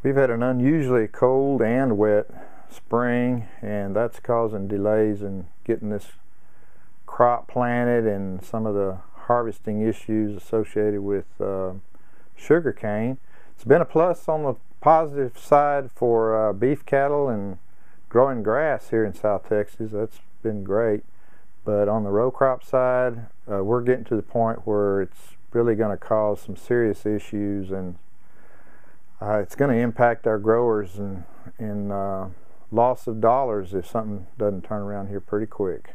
We've had an unusually cold and wet spring, and that's causing delays in getting this crop planted and some of the harvesting issues associated with sugarcane. It's been a plus on the positive side for beef cattle and growing grass here in South Texas. That's been great. But on the row crop side, we're getting to the point where it's really going to cause some serious issues, and it's going to impact our growers in loss of dollars if something doesn't turn around here pretty quick.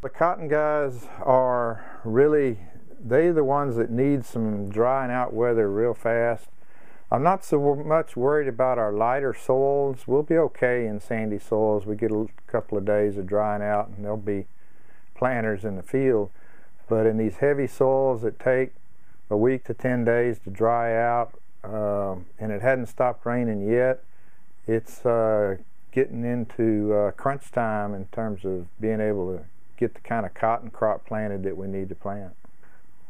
The cotton guys are really, they're the ones that need some drying out weather real fast. I'm not so much worried about our lighter soils. We'll be okay in sandy soils. We get a couple of days of drying out and there'll be planters in the field. But in these heavy soils that take a week to 10 days to dry out, and it hadn't stopped raining yet, it's getting into crunch time in terms of being able to get the kind of cotton crop planted that we need to plant.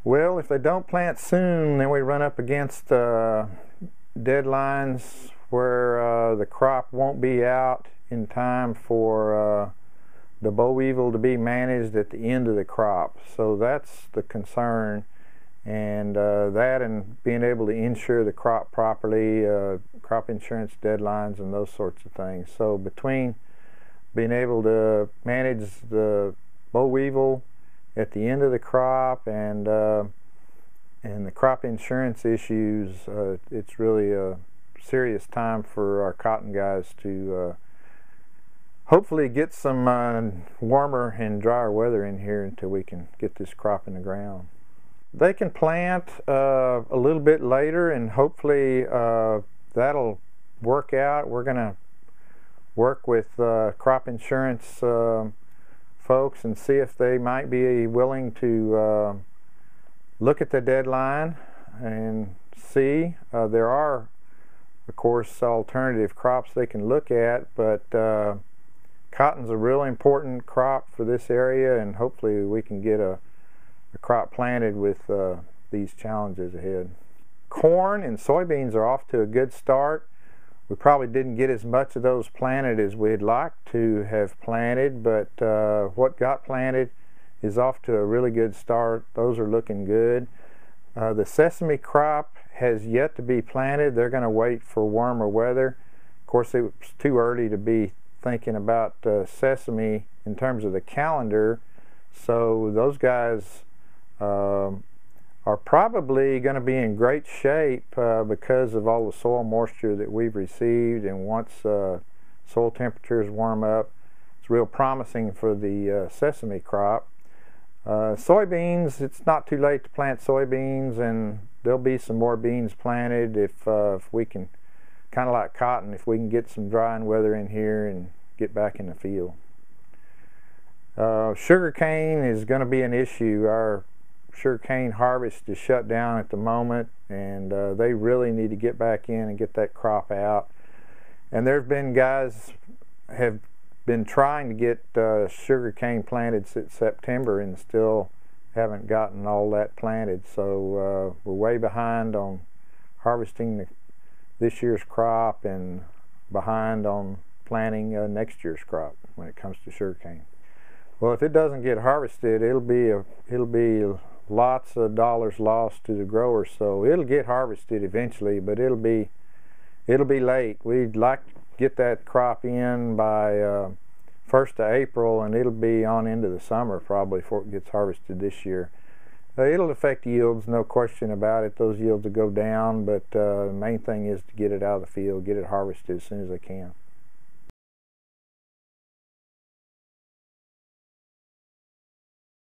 Well, if they don't plant soon, then we run up against deadlines where the crop won't be out in time for the boll weevil to be managed at the end of the crop. So that's the concern, and that and being able to insure the crop properly, crop insurance deadlines and those sorts of things. So between being able to manage the boll weevil at the end of the crop and the crop insurance issues, it's really a serious time for our cotton guys to hopefully get some warmer and drier weather in here until we can get this crop in the ground. They can plant a little bit later, and hopefully that'll work out. We're going to work with crop insurance folks and see if they might be willing to look at the deadline and see. There are, of course, alternative crops they can look at, but cotton's a really important crop for this area, and hopefully we can get a crop planted with these challenges ahead. Corn and soybeans are off to a good start. We probably didn't get as much of those planted as we'd like to have planted, but what got planted is off to a really good start. Those are looking good. The sesame crop has yet to be planted. They're going to wait for warmer weather. Of course, it was too early to be thinking about sesame in terms of the calendar, so those guys are probably going to be in great shape because of all the soil moisture that we've received, and once soil temperatures warm up, it's real promising for the sesame crop. Soybeans, it's not too late to plant soybeans, and there'll be some more beans planted if we can, kind of like cotton, if we can get some drying weather in here and get back in the field. Sugarcane is going to be an issue. Our sugarcane harvest is shut down at the moment, and they really need to get back in and get that crop out. And there have been guys have been trying to get sugarcane planted since September and still haven't gotten all that planted. So we're way behind on harvesting this year's crop and behind on planting next year's crop when it comes to sugarcane. Well, if it doesn't get harvested, it'll be lots of dollars lost to the growers. So it'll get harvested eventually, but it'll be late. We'd like to get that crop in by 1st of April, and it'll be on into the summer probably before it gets harvested this year. It'll affect yields, no question about it. Those yields will go down, but the main thing is to get it out of the field, get it harvested as soon as they can.